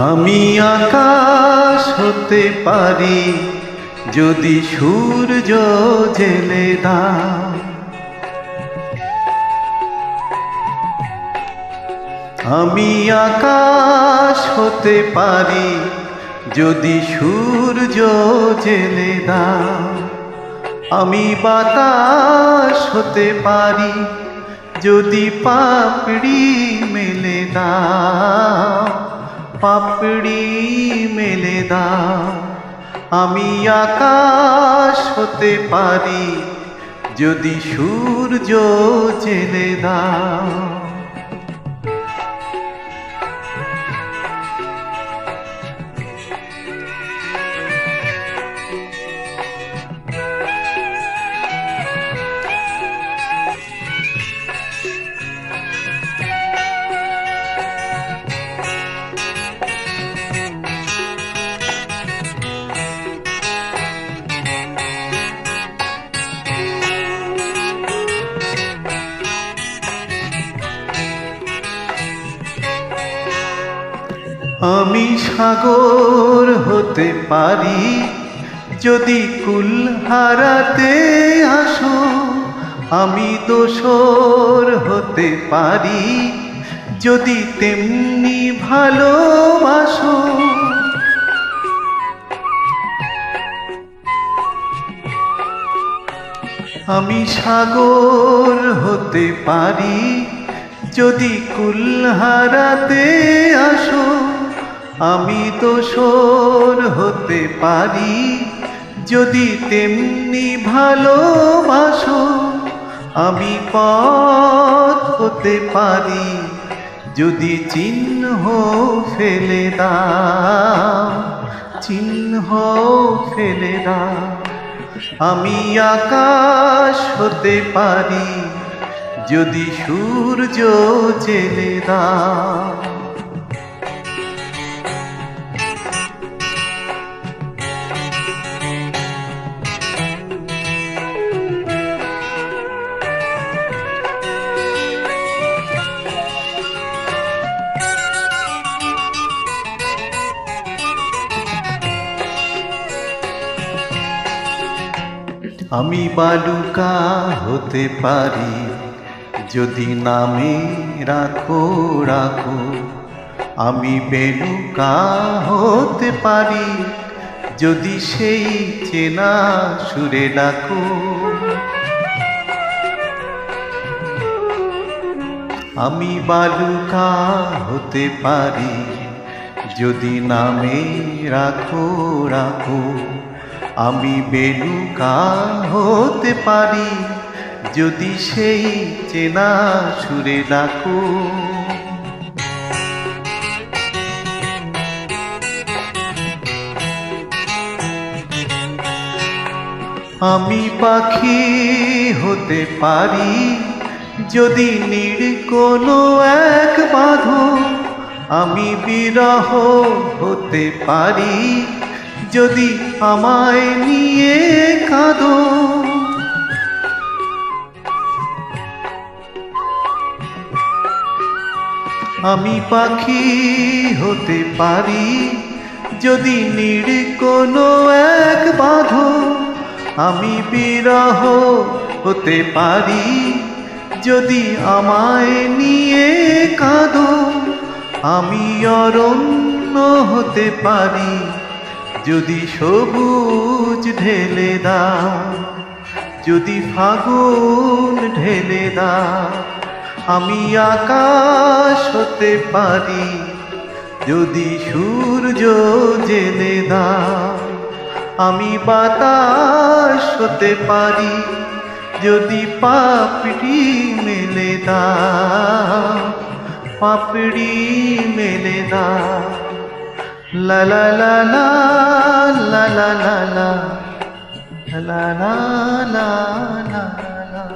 আমি আকাশ হতে পারি যদি সূর্য জেলে দাও। আমি আকাশ হতে পারি যদি সূর্য জেলে দাও। আমি বাতাস হতে পারি যদি পাপড়ি মেলে দাও, পাপড়ি মেলে দাও। আমি আকাশ হতে পারি যদি সূর্য জেলে দাও। আমি সাগর হতে পারি যদি কুল হারাতে আসো। আমি দোসর হতে পারি যদি তেমনি ভালোবাসো। আমি সাগর হতে পারি যদি কুল হারাতে আসো। আমি দোসর হতে পারি যদি তেমনি ভালোবাসো। আমি পথ হতে পারি যদি চিহ্ন ফেলে দাও, চিহ্ন ফেলে দাও। আমি আকাশ হতে পারি যদি সূর্য জেলে দাও। আমি বালুকা হতে পারি যদি নামে রাখো রাখো। আমি বেলুকা হতে পারি যদি সেই চেনা সুরে ডাকো। আমি বালুকা হতে পারি যদি নামে রাখো রাখো। আমি বেলুকা হতে পারি যদি সেই চেনা সুরে ডাকো। আমি পাখি হতে পারি যদি নীড় কোনো এক বাঁধন। আমি বিরহ হতে পারি যদি আমায় নিয়ে কাঁদো। আমি পাখি হতে পারি যদি নীড় কোনো এক বাঁধন। আমি বিরহ হতে পারি যদি আমায় নিয়ে কাঁদো। আমি অরণ্য হতে পারি যদি সবুজ ঢেলে দাও, যদি ফাগুন ঢেলে দাও। আমি আকাশ হতে পারি যদি সূর্য জেলে দাও। আমি বাতাস হতে পারি যদি পাপড়ি মেলে দাও, পাপড়ি মেলে দাও। লা লা লা লা লা লা লা লা লা লা লা লা।